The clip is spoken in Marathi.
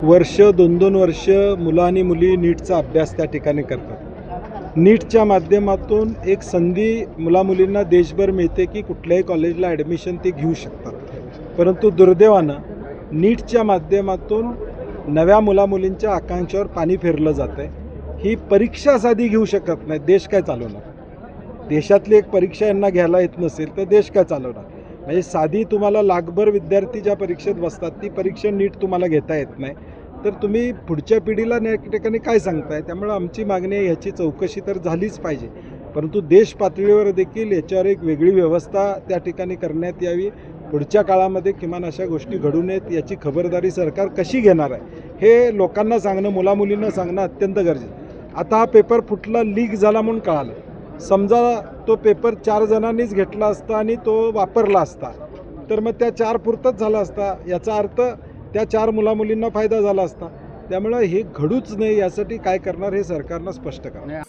वर्ष 2-2 वर्ष मुलं आणि मुली नीटचा अभ्यास त्या ठिकाणी करतात. नीटच्या माध्यमातून एक संधी मुलामुलींना देशभर मिळते की कुठल्याही कॉलेजला ॲडमिशन ते घेऊ शकतात. परंतु दुर्दैवानं नीटच्या माध्यमातून नव्या मुलामुलींच्या आकांक्षावर पाणी फेरलं जातं आहे. ही परीक्षा साधी घेऊ शकत नाही, देश काय चालवणार? देशातली एक परीक्षा यांना घ्यायला येत नसेल तर देश काय चालवणार? म्हणजे साधी तुम्हाला लाखभर विद्यार्थी ज्या परीक्षेत बसतात ती परीक्षा नीट तुम्हाला घेता येत नाही, तर तुम्ही पुढच्या पिढीला या ठिकाणी काय सांगताय? त्यामुळे आमची मागणी आहे, ह्याची चौकशी तर झालीच पाहिजे, परंतु देश पातळीवर देखील याच्यावर एक वेगळी व्यवस्था त्या ठिकाणी करण्यात यावी. पुढच्या काळामध्ये किमान अशा गोष्टी घडू नयेत याची खबरदारी सरकार कशी घेणार आहे हे लोकांना सांगणं, मुलामुलींना सांगणं अत्यंत गरजेचं. आता हा पेपर फुटला, लीक झाला म्हणून कळालं. समजा तो पेपर 4 जणांनीच घेतला असता आणि तो वापरला असता तर मग त्या 4 पुरतच झाला असता, याचा अर्थ त्या 4 मुलामुलींना फायदा झाला असता. त्यामुळे हे घडूच नाही यासाठी काय करणार हे सरकारनं स्पष्ट करावं.